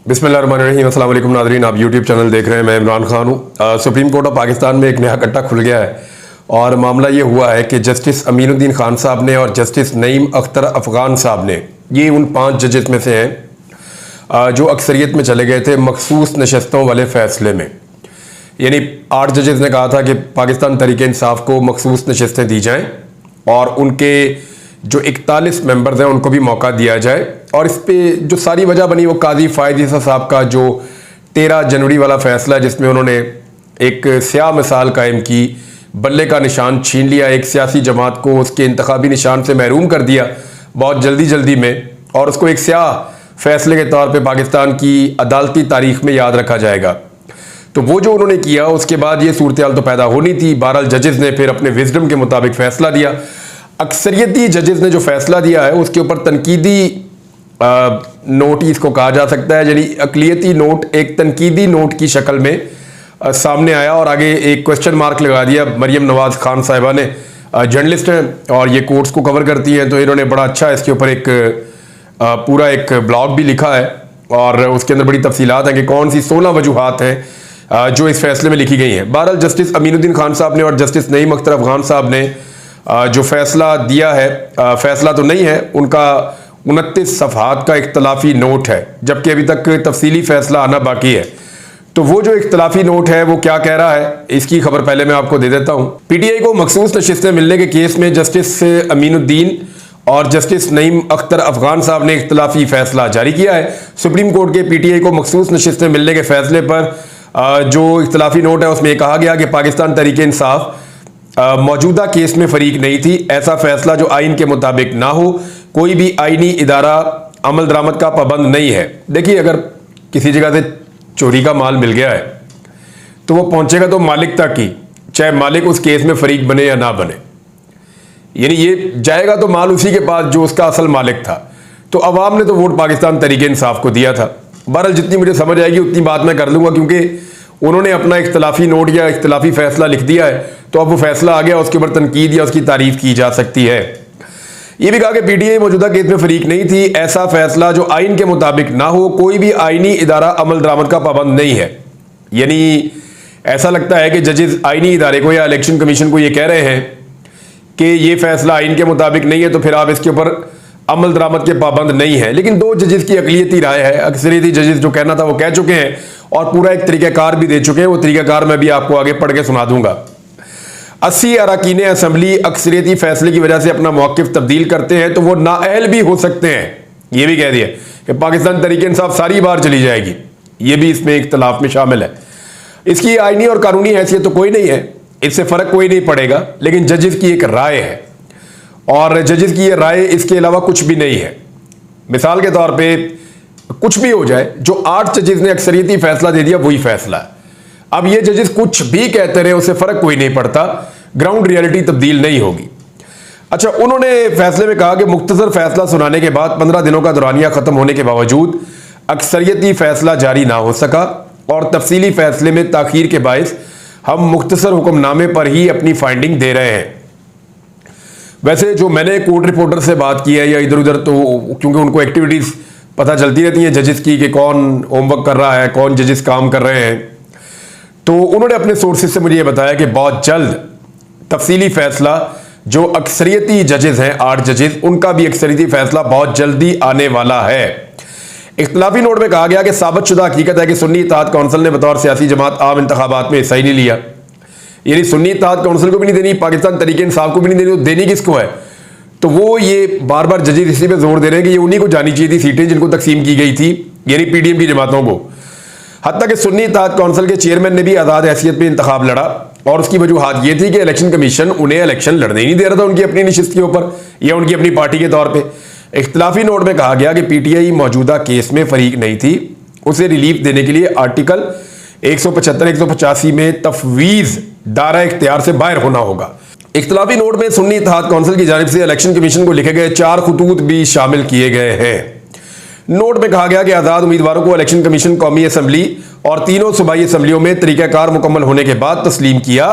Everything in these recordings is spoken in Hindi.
बिस्मिल्लाहिर्रहमानिर्रहीम। अस्सलाम वालेकुम नाज़रीन, आप यूट्यूब चैनल देख रहे हैं। मैं इमरान खान हूँ। सुप्रीम कोर्ट ऑफ पाकिस्तान में एक नया कट्टा खुल गया है और मामला ये हुआ है कि जस्टिस अमीनुद्दीन खान साहब ने और जस्टिस नईम अख्तर अफ़गान साहब ने, ये उन 5 जजेस में से हैं जो अक्सरियत में चले गए थे मखसूस नशस्तों वाले फ़ैसले में। यानी 8 जजेस ने कहा था कि पाकिस्तान तहरीक इंसाफ को मखसूस नशस्तें दी जाएँ और उनके जो 41 मेंबर्स हैं उनको भी मौका दिया जाए। और इस पे जो सारी वजह बनी वो काजी फ़ायद ईसा साहब का जो 13 जनवरी वाला फ़ैसला है, जिसमें उन्होंने एक स्याह मिसाल कायम की, बल्ले का निशान छीन लिया, एक सियासी जमात को उसके इंतखाबी निशान से महरूम कर दिया बहुत जल्दी में, और उसको एक स्याह फ़ैसले के तौर पे पाकिस्तान की अदालती तारीख में याद रखा जाएगा। तो वो जो उन्होंने किया, उसके बाद ये सूरत हाल तो पैदा होनी थी। बहरहाल जजेस ने फिर अपने विजडम के मुताबिक फ़ैसला दिया। अक्सरियती जजेस ने जो फ़ैसला दिया है उसके ऊपर तनकीदी नोट इसको कहा जा सकता है, यानी अक़लियती नोट एक तनकीदी नोट की शक्ल में सामने आया और आगे एक क्वेश्चन मार्क लगा दिया। मरियम नवाज़ खान साहिबा ने, जर्नलिस्ट हैं और ये कोर्ट्स को कवर करती हैं, तो इन्होंने बड़ा अच्छा इसके ऊपर एक पूरा एक ब्लॉग भी लिखा है और उसके अंदर बड़ी तफसीलात हैं कि कौन सी 16 वजूहात हैं जो इस फैसले में लिखी गई हैं। बहरहाल जस्टिस अमीनुद्दीन खान साहब ने और जस्टिस नईम अख्तर अफ़गान साहब ने जो फैसला दिया है, फैसला तो नहीं है, उनका 29 सफ़हात का इख्तलाफी नोट है, जबकि अभी तक तफसीली फैसला आना बाकी है। तो वो जो इख्तलाफी नोट है वो क्या कह रहा है, इसकी खबर पहले मैं आपको दे देता हूँ। पीटीआई को मखसूस नशिस्तें मिलने के केस में जस्टिस अमीनुद्दीन और जस्टिस नईम अख्तर अफ़गान साहब ने इख्तलाफी फैसला जारी किया है। सुप्रीम कोर्ट के पीटीआई को मखसूस नशिस्तें मिलने के फैसले पर जो इख्तलाफी नोट है उसमें कहा गया कि पाकिस्तान तहरीक इंसाफ मौजूदा केस में फरीक नहीं थी। ऐसा फैसला जो आइन के मुताबिक ना हो, कोई भी आइनी इदारा अमल दरामद का पाबंद नहीं है। देखिए, अगर किसी जगह से चोरी का माल मिल गया है तो वो पहुंचेगा तो मालिक तक ही, चाहे मालिक उस केस में फरीक बने या ना बने, यानी ये जाएगा तो माल उसी के पास जो उसका असल मालिक था। तो अवाम ने तो वोट पाकिस्तान तहरीक इंसाफ को दिया था। बहरहाल जितनी मुझे समझ आएगी उतनी बात मैं कर लूँगा, क्योंकि उन्होंने अपना इख्तलाफी नोट या इख्तलाफी फैसला लिख दिया है, तो अब वो फैसला आ गया, उसके ऊपर तनकीद या उसकी तारीफ की जा सकती है। ये भी कहा कि पीटीआई मौजूदा केस में फरीक नहीं थी। ऐसा फैसला जो आइन के मुताबिक ना हो, कोई भी आइनी इदारा अमल दरामद का पाबंद नहीं है। यानी ऐसा लगता है कि जजेस आइनी इदारे को या इलेक्शन कमीशन को ये कह रहे हैं कि ये फैसला आइन के मुताबिक नहीं है, तो फिर आप इसके ऊपर अमल दरामद के पाबंद नहीं है। लेकिन 2 जजेस की अक़लियती राय है। अक्सरियती जजेस जो कहना था वो कह चुके हैं और पूरा एक तरीक़ाकार भी दे चुके हैं। वो तरीक़ाकार मैं भी आपको आगे पढ़ के सुना दूंगा। 80 अरकान असम्बली अक्सरियती फैसले की वजह से अपना मौक़िफ़ तब्दील करते हैं तो वो नाअहल भी हो सकते हैं। ये भी कह दिया कि पाकिस्तान तहरीक इंसाफ सारी बार चली जाएगी, ये भी इसमें इख्तलाफ में शामिल है। इसकी आइनी और कानूनी हैसियत तो कोई नहीं है, इससे फ़र्क कोई नहीं पड़ेगा, लेकिन जजेस की एक राय है और जजेस की ये राय इसके अलावा कुछ भी नहीं है। मिसाल के तौर पे कुछ भी हो जाए, जो 8 जजेस ने अक्सरियती फैसला दे दिया वही फैसला है। अब ये जजेस कुछ भी कहते रहे, उससे फर्क कोई नहीं पड़ता, ग्राउंड रियलिटी तब्दील नहीं होगी। अच्छा, उन्होंने फैसले में कहा कि मुख्तसर फैसला सुनाने के बाद 15 दिनों का दौरानिया खत्म होने के बावजूद अक्सरियती फैसला जारी ना हो सका और तफसीली फैसले में ताखीर के बायस हम मुख्तसर हुक्मनामे पर ही अपनी फाइंडिंग दे रहे हैं। वैसे जो मैंने कोर्ट रिपोर्टर से बात की है या इधर उधर, तो क्योंकि उनको एक्टिविटीज़ पता चलती रहती हैं जजेस की कि कौन होमवर्क कर रहा है, कौन जजेस काम कर रहे हैं, तो उन्होंने अपने सोर्सेज से मुझे ये बताया कि बहुत जल्द तफसीली फैसला जो अक्सरियती जजेस हैं 8 जजेस, उनका भी अक्सरियती फैसला बहुत जल्दी आने वाला है। इख्तलाफी नोट में कहा गया कि साबितशुदा हकीकत है कि सुन्नी इत्तेहाद कौंसिल ने बतौर सियासी जमात आम इंतखाबात में हिस्सा ही नहीं लिया। यानी सुन्नी इत्तेहाद कौंसिल को भी नहीं देनी, पाकिस्तान तहरीक इंसाफ को भी नहीं देनी, तो देनी किसको है? तो वो ये बार बार जजेस इसी पे जोर दे रहे हैं कि ये उन्हीं को जानी चाहिए थी सीटें जिनको तकसीम की गई थी, यानी पीडीएम की जमातों को। हत्ता कि सुन्नी इत्तेहाद कौंसिल के चेयरमैन ने भी आज़ाद हैसियत में इंतखाब लड़ा और उसकी वजूहात ये थी कि इलेक्शन कमीशन उन्हें इलेक्शन लड़ने ही नहीं दे रहा था उनकी अपनी नशिस्त के ऊपर या उनकी अपनी पार्टी के तौर पर। इख्तलाफी नोट में कहा गया कि पीटीआई मौजूदा केस में फरीक नहीं थी, उसे रिलीफ देने के लिए आर्टिकल 175-185 में तफवीज़ दायरा इख्तियार से बाहर होना होगा। इख्तलाफी नोट में सुन्नी इत्तेहाद कौंसिल की जानिब से इलेक्शन कमीशन को लिखे गए 4 खतूत भी शामिल किए गए हैं। नोट में कहा गया कि आज़ाद उम्मीदवारों को इलेक्शन कमीशन कौमी असम्बली और तीनों सूबाई असम्बलियों में तरीक़ाकार मुकम्मल होने के बाद तस्लीम किया।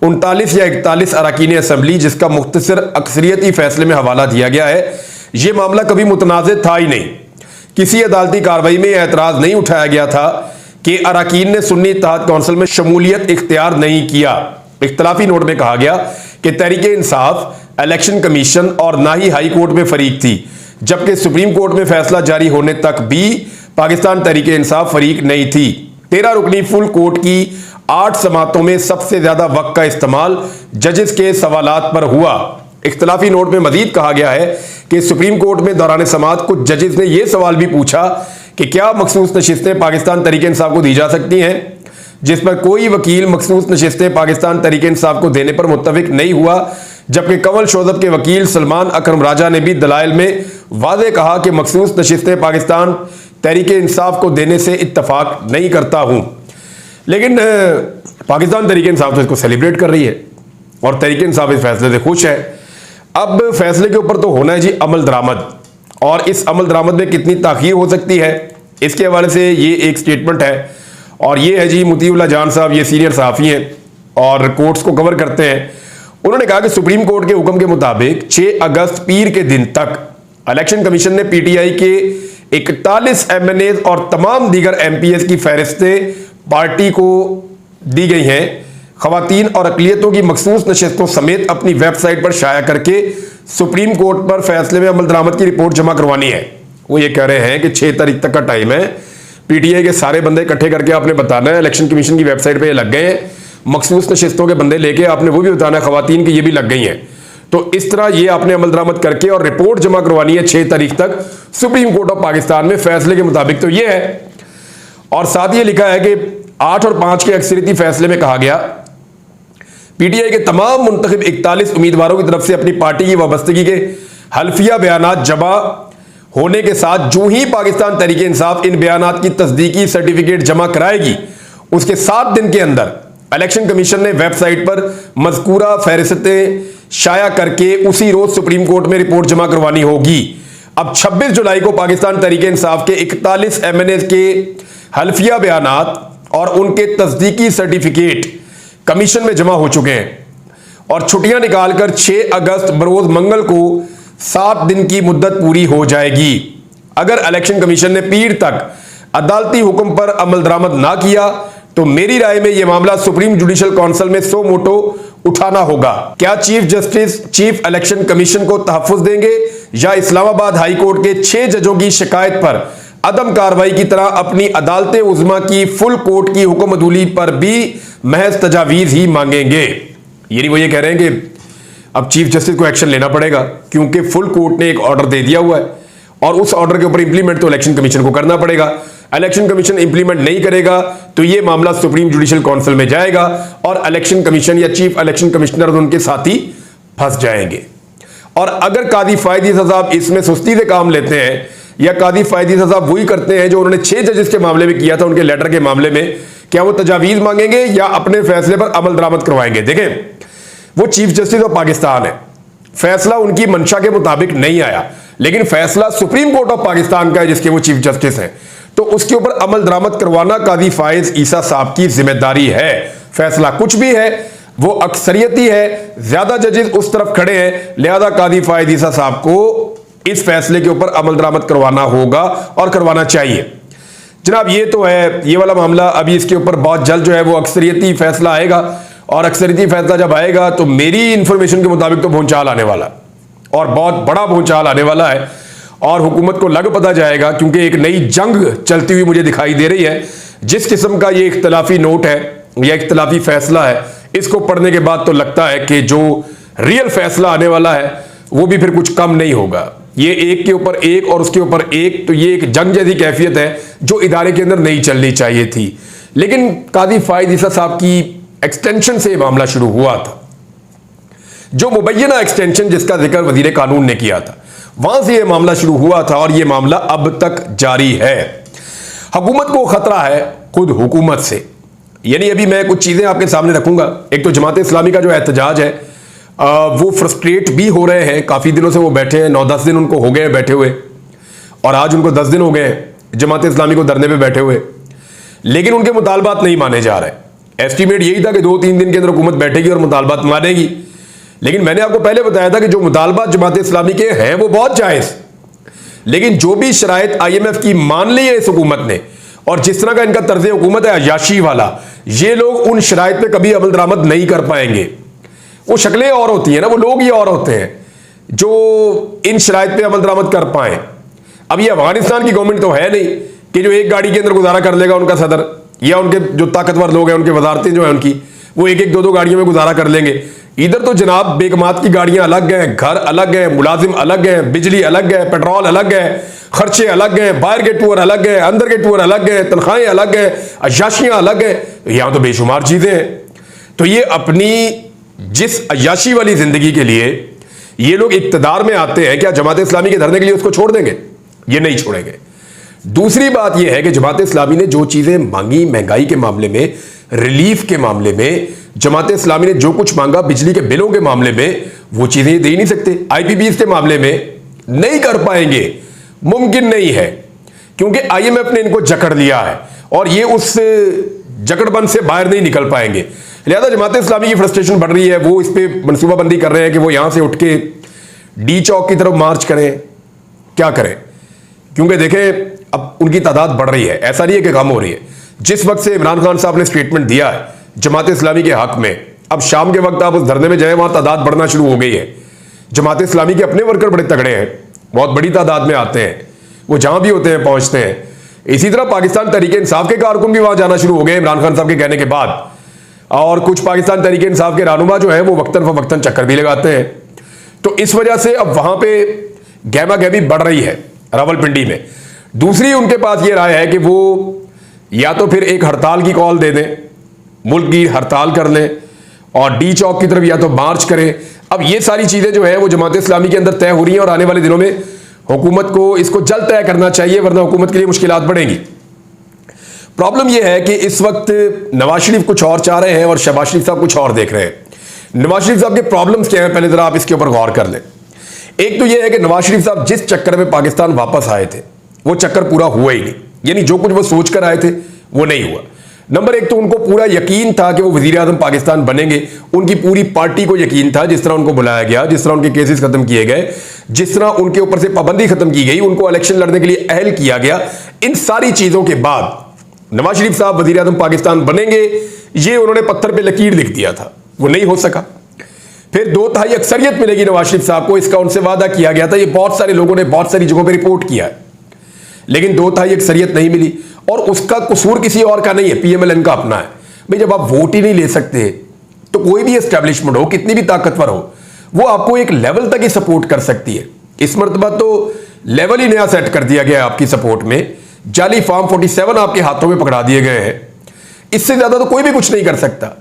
39 या 41 अरकान असम्बली जिसका मुख्तसर अक्सरियती फैसले में हवाला दिया गया है, ये मामला कभी मुतनाज़ था ही नहीं। किसी अदालती कार्रवाई में यह एतराज नहीं उठाया गया था कि अरकान ने सुन्नी इत्तेहाद काउंसिल में शमूलियत इख्तियार नहीं किया। इख्तलाफी नोट में कहा गया कि तहरीके इंसाफ, इलेक्शन कमीशन और ना ही हाई कोर्ट में फरीक थी, जबकि सुप्रीम कोर्ट में फैसला जारी होने तक भी पाकिस्तान तहरीके इंसाफ फरीक नहीं थी। 13 रुकनी फुल कोर्ट की 8 समातों में सबसे ज्यादा वक्त का इस्तेमाल जजेस के सवालात पर हुआ। इख्तलाफी नोट में मजीद कहा गया है कि सुप्रीम कोर्ट में दौरान समाअत कुछ जजेस ने यह सवाल भी पूछा कि क्या मखसूस नशिस्तें पाकिस्तान तहरीके इंसाफ को दी जा सकती हैं, जिस पर कोई वकील मखसूस नशिस्तें पाकिस्तान तहरीके इंसाफ को देने पर मुत्तफिक नहीं हुआ, जबकि कंवल शोजब के वकील सलमान अकरम राजा ने भी दलाइल में वाज़े कहा कि मखसूस नशिस्तें पाकिस्तान तहरीके इंसाफ को देने से इत्तफाक नहीं करता हूं। लेकिन पाकिस्तान तहरीके इंसाफ तो इसको सेलिब्रेट कर रही है और तहरीके इंसाफ इस फैसले से खुश है। अब फैसले के ऊपर तो होना है जी अमल दरामद, और इस अमल दरामद में कितनी ताखीर हो सकती है इसके हवाले से ये एक स्टेटमेंट है, और ये है जी मुतीउल्लाह जान साहब, ये सीनियर सहाफ़ी हैं और कोर्ट्स को कवर करते हैं। उन्होंने कहा कि सुप्रीम कोर्ट के हुक्म के मुताबिक 6 अगस्त पीर के दिन तक इलेक्शन कमीशन ने पीटीआई के 41 एमएनए और तमाम दीगर एमपीएस की फहरिस्तें पार्टी को दी गई हैं। खवातीन और अक़लियतों की मखसूस नशिस्तों समेत अपनी वेबसाइट पर शाया करके सुप्रीम कोर्ट पर फैसले में अमल दरामद की रिपोर्ट जमा करवानी है। वो ये कह रहे हैं कि 6 तारीख तक का टाइम है, पीटीआई के सारे बंदे इकट्ठे करके आपने बताना है। इलेक्शन कमीशन की वेबसाइट पे ये लग गए हैं, मखसूस नशिस्तों के बंदे लेके आपने वो भी बताना है, खवातीन की ये भी लग गई हैं। तो इस तरह ये आपने अमल दरामद करके और रिपोर्ट जमा करवानी है 6 तारीख तक सुप्रीम कोर्ट ऑफ पाकिस्तान में। फैसले के मुताबिक तो ये है, और साथ ये लिखा है कि 8 और 5 के अक्सरियती फैसले में कहा गया पीटीआई के तमाम मुंतखब 41 उम्मीदवारों की तरफ से अपनी पार्टी की वाबस्तगी के हल्फिया बयानात जमा होने के साथ जो ही पाकिस्तान तहरीके इंसाफ इन बयानात की तस्दीकी सर्टिफिकेट जमा कराएगी, उसके 7 दिन के अंदर इलेक्शन कमीशन ने वेबसाइट पर मज़कूरा फहरिस्तें शाया करके उसी रोज सुप्रीम कोर्ट में रिपोर्ट जमा करवानी होगी। अब 26 जुलाई को पाकिस्तान तहरीके इंसाफ के 41 एमएनए के हल्फिया बयानात और उनके तस्दीकी सर्टिफिकेट कमीशन में जमा हो चुके हैं, और छुट्टियां निकालकर 6 अगस्त बरोज मंगल को 7 दिन की मुद्दत पूरी हो जाएगी। अगर इलेक्शन कमीशन ने पीर तक अदालती हुक्म पर अमल दरामद ना किया तो मेरी राय में यह मामला सुप्रीम जुडिशल काउंसिल में सो मोटो उठाना होगा। क्या chief justice chief election commission को तहफ्फुज देंगे या इस्लामाबाद हाई कोर्ट के 6 जजों की शिकायत पर अदम कार्रवाई की तरह अपनी अदालत उज़्मा की फुल कोर्ट की हुक्म अदूली पर भी महज तजावीज ही मांगेंगे। यानी वो ये कह रहे हैं कि अब चीफ जस्टिस को एक्शन लेना पड़ेगा, क्योंकि फुल कोर्ट ने एक ऑर्डर दे दिया हुआ है और उस ऑर्डर के ऊपर इंप्लीमेंट तो इलेक्शन कमीशन को करना पड़ेगा। इलेक्शन कमीशन इंप्लीमेंट नहीं करेगा तो यह मामला सुप्रीम जुडिशल काउंसिल में जाएगा और इलेक्शन कमीशन या चीफ इलेक्शन कमिश्नर और उनके साथी फंस जाएंगे। और अगर कादी फायद ईसा साहब इसमें सुस्ती से काम लेते हैं, या कादी फायद ईसा साहब वही करते हैं जो उन्होंने 6 जजेस के मामले में किया था, उनके लेटर के मामले में, क्या वो तजावीज मांगेंगे या अपने फैसले पर अमल दरामद करवाएंगे? देखें, वो चीफ जस्टिस ऑफ पाकिस्तान है, फैसला उनकी मंशा के मुताबिक नहीं आया, लेकिन फैसला सुप्रीम कोर्ट ऑफ पाकिस्तान का है जिसके वो चीफ जस्टिस हैं, तो उसके ऊपर अमल दरामद करवाना कादी फायज ईसा साहब की जिम्मेदारी है। फैसला कुछ भी है, वो अक्सरियती है, ज्यादा जजेस उस तरफ खड़े हैं, लिहाजा कादी फायज ईसा साहब को इस फैसले के ऊपर अमल दरामद करवाना होगा और करवाना चाहिए। जनाब, ये तो है ये वाला मामला। अभी इसके ऊपर बहुत जल्द जो है वो अक्सरियती फैसला आएगा, और अक्सरियती फैसला जब आएगा तो मेरी इंफॉर्मेशन के मुताबिक तो भूचाल आने वाला, और बहुत बड़ा भूचाल आने वाला है, और हुकूमत को लग पता जाएगा, क्योंकि एक नई जंग चलती हुई मुझे दिखाई दे रही है। जिस किस्म का ये इख्तलाफी नोट है या इख्तलाफी फैसला है, इसको पढ़ने के बाद तो लगता है कि जो रियल फैसला आने वाला है वो भी फिर कुछ कम नहीं होगा। ये एक के ऊपर एक और उसके ऊपर एक, तो ये एक जंग जैसी कैफियत है जो इदारे के अंदर नहीं चलनी चाहिए थी। लेकिन कादी फायद ईसा साहब की एक्सटेंशन से मामला शुरू हुआ था, जो मुबैना एक्सटेंशन जिसका जिक्र वजीर कानून ने किया था, वहां से यह मामला शुरू हुआ था और यह मामला अब तक जारी है। हुकूमत को खतरा है खुद हुकूमत से। यानी अभी मैं कुछ चीजें आपके सामने रखूंगा। एक तो जमात इस्लामी का जो एहतजाज है वो फ्रस्ट्रेट भी हो रहे हैं, काफी दिनों से वो बैठे हैं, 9-10 दिन उनको हो गए हैं बैठे हुए, और आज उनको 10 दिन हो गए हैं जमात इस्लामी को धरने पे बैठे हुए, लेकिन उनके मुतालबात नहीं माने जा रहे। एस्टीमेट यही था कि 2-3 दिन के अंदर हुकूमत बैठेगी और मुतालबात मानेगी, लेकिन मैंने आपको पहले बताया था कि जो मुतालबात जमात इस्लामी के हैं वो बहुत जायज। लेकिन जो भी शराइत IMF की मान ली है इस हुकूमत ने, और जिस तरह का इनका तर्ज हुकूमत है अयाशी वाला, ये लोग उन शराइत पे कभी अमल दरामद नहीं कर पाएंगे। वो शक्लें और होती हैं ना, वो लोग ही और होते हैं जो इन शराइत पे अमल दरामद कर पाए। अब ये अफगानिस्तान की गवर्नमेंट तो है नहीं कि जो एक गाड़ी के अंदर गुजारा कर लेगा उनका सदर, या उनके जो ताकतवर लोग हैं, उनके वजारतें जो हैं उनकी, वो एक एक दो दो गाड़ियों में गुजारा कर लेंगे। इधर तो जनाब बेगमात की गाड़ियां अलग हैं, घर अलग है, मुलाजिम अलग है, बिजली अलग है, पेट्रोल अलग है, खर्चे अलग हैं, बाहर के टूर अलग है, अंदर के टूर अलग है, तनख्वाहें अलग है, अयाशियां अलग है। यहां तो बेशुमार चीजें हैं। तो ये अपनी जिस अयाशी वाली जिंदगी के लिए ये लोग इक्तदार में आते हैं, क्या जमात इस्लामी के धरने के लिए उसको छोड़ देंगे? ये नहीं छोड़ेंगे। दूसरी बात यह है कि जमात इस्लामी ने जो चीजें मांगी, महंगाई के मामले में, रिलीफ के मामले में, जमात इस्लामी ने जो कुछ मांगा बिजली के बिलों के मामले में, वो चीजें दे ही नहीं सकते। IPPs के मामले में नहीं कर पाएंगे, मुमकिन नहीं है, क्योंकि IMF ने इनको जकड़ लिया है और ये उस जकड़बंद से बाहर नहीं निकल पाएंगे। लिहाजा जमात इस्लामी की फ्रस्ट्रेशन बढ़ रही है, वो इस पर मनसूबाबंदी कर रहे हैं कि वो यहां से उठ के D चौक की तरफ मार्च करें। क्या करें? क्योंकि देखें अब उनकी तादाद बढ़ रही है, ऐसा नहीं है कि कम हो रही है। जिस वक्त से इमरान खान साहब ने स्टेटमेंट दिया है जमात इस्लामी के हक में, अब शाम के वक्त आप उस धरने में जाए, वहां तादाद बढ़ना शुरू हो गई है। जमात इस्लामी के अपने वर्कर बड़े तगड़े हैं, बहुत बड़ी तादाद में आते हैं, वो जहां भी होते हैं पहुंचते हैं। इसी तरह पाकिस्तान तहरीक इंसाफ के कारकुन भी वहां जाना शुरू हो गए इमरान खान साहब के कहने के बाद, और कुछ पाकिस्तान तहरीक इंसाफ के रहनुमा जो है वो वक्तन फवक्तन चक्कर भी लगाते हैं। तो इस वजह से अब वहां पे गहमा गहमी बढ़ रही है रावलपिंडी में। दूसरी उनके पास ये राय है कि वो या तो फिर एक हड़ताल की कॉल दे दें, मुल्क की हड़ताल कर लें और D चौक की तरफ या तो मार्च करें। अब ये सारी चीजें जो है वो जमात इस्लामी के अंदर तय हो रही हैं और आने वाले दिनों में हुकूमत को इसको जल्द तय करना चाहिए, वरना हुकूमत के लिए मुश्किलात बढ़ेंगी। प्रॉब्लम यह है कि इस वक्त नवाज शरीफ कुछ और चाह रहे हैं और शहबाज शरीफ साहब कुछ और देख रहे हैं। नवाज शरीफ साहब के प्रॉब्लम्स क्या हैं, पहले जरा आप इसके ऊपर गौर कर लें। एक तो यह है कि नवाज शरीफ साहब जिस चक्कर में पाकिस्तान वापस आए थे वो चक्कर पूरा हुआ ही नहीं, यानी जो कुछ वो सोच कर आए थे वो नहीं हुआ। नंबर एक तो उनको पूरा यकीन था कि वो वजीर आजम पाकिस्तान बनेंगे, उनकी पूरी पार्टी को यकीन था, जिस तरह उनको बुलाया गया, जिस तरह उनके केसेस खत्म किए गए, जिस तरह उनके ऊपर से पाबंदी खत्म की गई, उनको इलेक्शन लड़ने के लिए अहल किया गया। इन सारी चीजों के बाद नवाज शरीफ साहब वजीर आजम पाकिस्तान बनेंगे, ये उन्होंने पत्थर पे लकीर लिख दिया था, वो नहीं हो सका। फिर 2/3 अक्सरियत मिलेगी नवाज शरीफ साहब को, इसका उनसे वादा किया गया था, ये बहुत सारे लोगों ने बहुत सारी जगहों पर रिपोर्ट किया है, लेकिन 2/3 अक्सरियत नहीं मिली। और उसका कसूर किसी और का नहीं है, PMLN का अपना है। भाई जब आप वोट ही नहीं ले सकते तो कोई भी एस्टेब्लिशमेंट हो, कितनी भी ताकतवर हो, वो आपको एक लेवल तक ही सपोर्ट कर सकती है। इस मरतबा तो लेवल ही नया सेट कर दिया गया है आपकी सपोर्ट में, जाली फॉर्म 47 आपके हाथों में पकड़ा दिए गए हैं, इससे ज्यादा तो कोई भी कुछ नहीं कर सकता।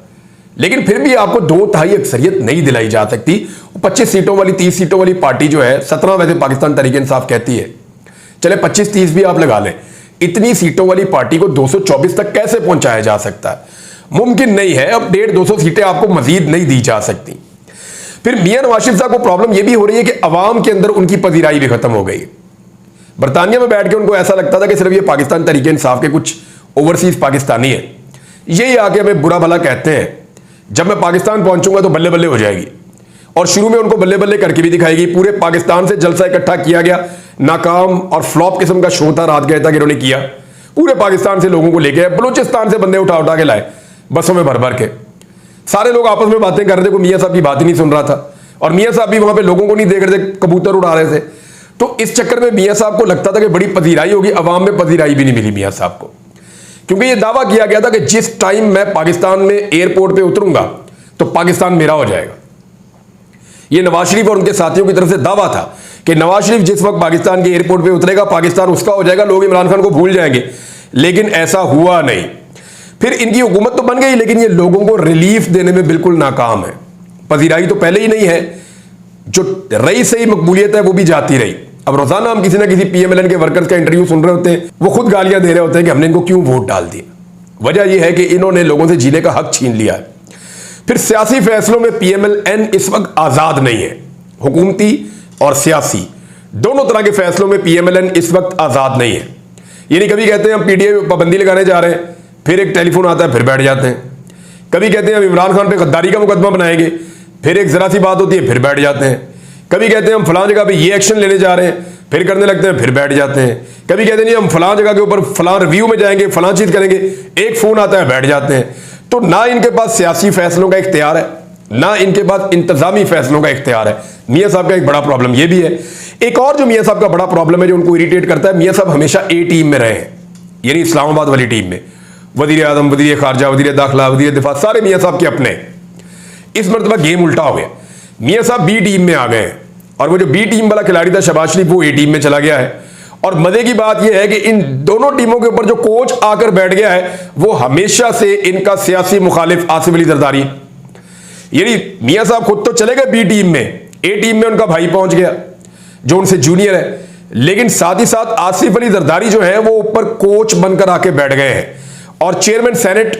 लेकिन फिर भी आपको 2/3 अक्सरियत नहीं दिलाई जा सकती। 25 सीटों वाली 30 सीटों वाली पार्टी जो है, 17 वैसे पाकिस्तान तहरीक इंसाफ कहती है, चले 25-30 भी आप लगा लें, इतनी सीटों वाली पार्टी को 224 तक कैसे पहुंचाया जा सकता है? मुमकिन नहीं है। अब 150-200 सीटें आपको मजीद नहीं दी जा सकती। फिर मियां नवाज शरीफ साहब को प्रॉब्लम यह भी हो रही है कि अवाम के अंदर उनकी पजीराई भी खत्म हो गई। बरतानिया में बैठ के उनको ऐसा लगता था कि सिर्फ ये पाकिस्तान तहरीक इंसाफ के कुछ ओवरसीज पाकिस्तानी है, यही आके हमें बुरा भला कहते हैं, जब मैं पाकिस्तान पहुंचूंगा तो बल्ले बल्ले हो जाएगी। और शुरू में उनको बल्ले बल्ले करके भी दिखाएगी। पूरे पाकिस्तान से जलसा इकट्ठा किया गया, नाकाम और फ्लॉप किस्म का शो था, रात गया था कि उन्होंने किया। पूरे पाकिस्तान से लोगों को लेके, बलूचिस्तान से बंदे उठा उठा के लाए बसों में भर भर के। सारे लोग आपस में बातें कर रहे थे, कोई मियां साहब की बात ही नहीं सुन रहा था, और मियां साहब भी वहां पे लोगों को नहीं देख रहे थे, कबूतर उड़ा रहे थे। तो इस चक्कर में मियां साहब को लगता था कि बड़ी पजीराई होगी, अवाम में पजीराई भी नहीं मिली मियां साहब को, क्योंकि यह दावा किया गया था कि जिस टाइम मैं पाकिस्तान में एयरपोर्ट पे उतरूंगा तो पाकिस्तान मेरा हो जाएगा। यह नवाज शरीफ और उनके साथियों की तरफ से दावा था कि नवाज शरीफ जिस वक्त पाकिस्तान के एयरपोर्ट पे उतरेगा पाकिस्तान उसका हो जाएगा, लोग इमरान खान को भूल जाएंगे। लेकिन ऐसा हुआ नहीं। फिर इनकी हुकूमत तो बन गई, लेकिन ये लोगों को रिलीफ देने में बिल्कुल नाकाम है। पजीराई तो पहले ही नहीं है, जो रही सही मकबूलियत है वो भी जाती रही। अब रोजाना हम किसी ना किसी PMLN के वर्कर्स का इंटरव्यू सुन रहे होते हैं, वो खुद गालियां दे रहे होते हैं कि हमने इनको क्यों वोट डाल दिया। वजह यह है कि इन्होंने लोगों से जीने का हक छीन लिया है। फिर सियासी फैसलों में PMLN इस वक्त आजाद नहीं है। हुकूमती और सियासी दोनों तरह के फैसलों में PMLN इस वक्त आजाद नहीं है। यानी कभी कहते हैं हम PDA पाबंदी लगाने जा रहे हैं, फिर एक टेलीफोन आता है फिर बैठ जाते हैं। कभी कहते हैं हम इमरान खान पे गद्दारी का मुकदमा बनाएंगे, फिर एक जरा सी बात होती है फिर बैठ जाते हैं। कभी कहते हैं हम फलां जगह पे ये एक्शन लेने जा रहे हैं, फिर करने लगते हैं, फिर बैठ जाते हैं। कभी कहते हैं नहीं हम फलां जगह के ऊपर फलां रिव्यू में जाएंगे, फलां चीज करेंगे, एक फोन आता है बैठ जाते हैं। तो ना इनके पास सियासी फैसलों का इख्तियार है, ना इनके पास इंतजामी फैसलों का इख्तियार है। मियां साहब का एक बड़ा प्रॉब्लम यह भी है। एक और जो मियां साहब का बड़ा प्रॉब्लम है जो उनको इरिटेट करता है, मियां साहब हमेशा ए टीम में रहे हैं, यानी इस्लामाबाद वाली टीम में। वजीर आजम, वजीर खारजा, वजीर दाखिला, वजीर दिफा, सारे मियां साहब के अपने। इस मरतबा गेम उल्टा हो गया, मियां साहब बी टीम में आ गए हैं और वो जो बी टीम वाला खिलाड़ी था शहबाज शरीफ, वो ए टीम में चला गया है। और मजे की बात यह है कि इन दोनों टीमों के ऊपर जो कोच आकर बैठ गया है वो हमेशा से इनका सियासी मुखालिफ आसिफ अली जरदारी। यानी मियां साहब खुद तो चले गए बी टीम में, ए टीम में उनका भाई पहुंच गया जो उनसे जूनियर है, लेकिन साथ ही साथ आसिफ अली जरदारी जो है वो ऊपर कोच बनकर आके बैठ गए हैं। और चेयरमैन सेनेट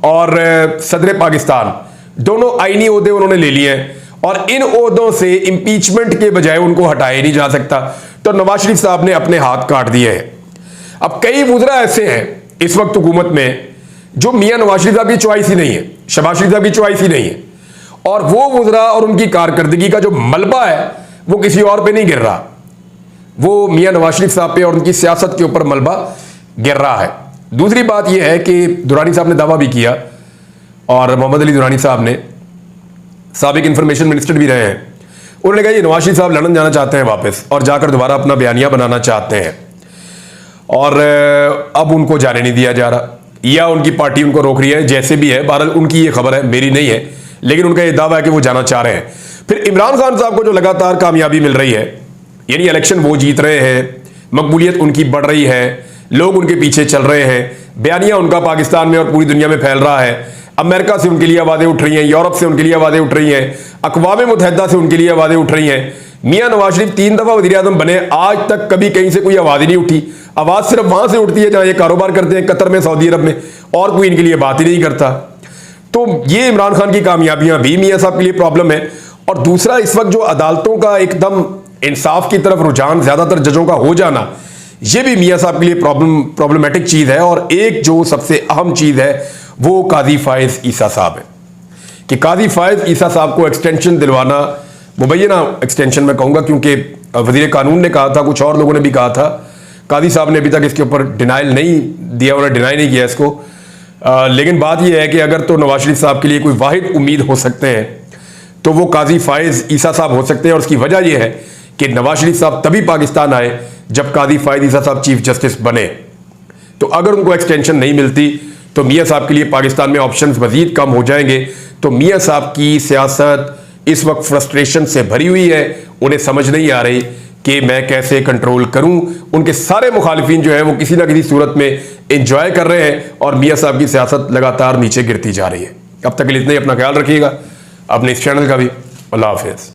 और सदर पाकिस्तान दोनों आईनी ओहदे उन्होंने ले लिए हैं और इन ओहदों से इंपीचमेंट के बजाय उनको हटाया नहीं जा सकता। तो नवाज शरीफ साहब ने अपने हाथ काट दिए हैं। अब कई वुज़रा ऐसे हैं इस वक्त हुकूमत में जो मियां नवाज शरीफ साहब की चॉइस ही नहीं है, शहबाज शरीफ साहब की चॉइस ही नहीं है, और वो वुज़रा और उनकी कारकर्दगी का जो मलबा है वो किसी और पे नहीं गिर रहा, वो मियां नवाज शरीफ साहब पे और उनकी सियासत के ऊपर मलबा गिर रहा है। दूसरी बात यह है कि दुरानी साहब ने दावा भी किया और मोहम्मद अली दुरानी साहब ने, साबिक इंफॉर्मेशन मिनिस्टर भी रहे हैं, उन्होंने कहा ये नवाज शरीफ साहब लंदन जाना चाहते हैं वापस और जाकर दोबारा अपना बयानिया बनाना चाहते हैं और अब उनको जाने नहीं दिया जा रहा या उनकी पार्टी उनको रोक रही है, जैसे भी है। बहरहाल उनकी ये खबर है, मेरी नहीं है, लेकिन उनका ये दावा है कि वो जाना चाह रहे हैं। फिर इमरान खान साहब को जो लगातार कामयाबी मिल रही है, यानी इलेक्शन वो जीत रहे हैं, मकबूलियत उनकी बढ़ रही है, लोग उनके पीछे चल रहे हैं, बयानिया उनका पाकिस्तान में और पूरी दुनिया में फैल रहा है, अमेरिका से उनके लिए आवाज़ें उठ रही हैं, यूरोप से उनके लिए आवाज़ें उठ रही हैं, अक़वाम मुत्तहिदा से उनके लिए आवाज़ें उठ रही हैं। मियां नवाज शरीफ 3 दफ़ा वज़ीर आज़म बने, आज तक कभी कहीं से कोई आवाज़ ही नहीं उठी। आवाज़ सिर्फ वहाँ से उठती है जहाँ ये कारोबार करते हैं, कतर में, सऊदी अरब में, और कोई इनके लिए बात ही नहीं करता। तो ये इमरान खान की कामयाबियाँ भी मियां साहब के लिए प्रॉब्लम है। और दूसरा, इस वक्त जो अदालतों का एकदम इंसाफ की तरफ रुझान ज़्यादातर जजों का हो जाना, ये भी मियां साहब के लिए प्रॉब्लमेटिक चीज़ है। और एक जो सबसे अहम चीज़ है वो काजी फायज ईसा साहब है कि काजी फायज ईसा साहब को एक्सटेंशन दिलवाना, मुबैना एक्सटेंशन मैं कहूँगा क्योंकि वज़ीर कानून ने कहा था, कुछ और लोगों ने भी कहा था, काजी साहब ने अभी तक इसके ऊपर डिनाइल नहीं दिया, उन्होंने डिनाई नहीं किया इसको। लेकिन बात यह है कि अगर तो नवाज शरीफ साहब के लिए कोई वाहिद उम्मीद हो सकते हैं तो वो काजी फायज ईसा साहब हो सकते हैं। और उसकी वजह यह है कि नवाज शरीफ साहब तभी पाकिस्तान आए जब काजी फायज ईसा साहब चीफ जस्टिस बने। तो अगर उनको एक्सटेंशन नहीं मिलती तो मियां साहब के लिए पाकिस्तान में ऑप्शंस मजीद कम हो जाएंगे। तो मियां साहब की सियासत इस वक्त फ्रस्ट्रेशन से भरी हुई है, उन्हें समझ नहीं आ रही कि मैं कैसे कंट्रोल करूं। उनके सारे मुखालिफिन जो है वो किसी ना किसी सूरत में एंजॉय कर रहे हैं और मियां साहब की सियासत लगातार नीचे गिरती जा रही है। अब तक के लिए इतना ही, अपना ख्याल रखिएगा, अपने इस चैनल का भी। अल्लाह हाफिज़।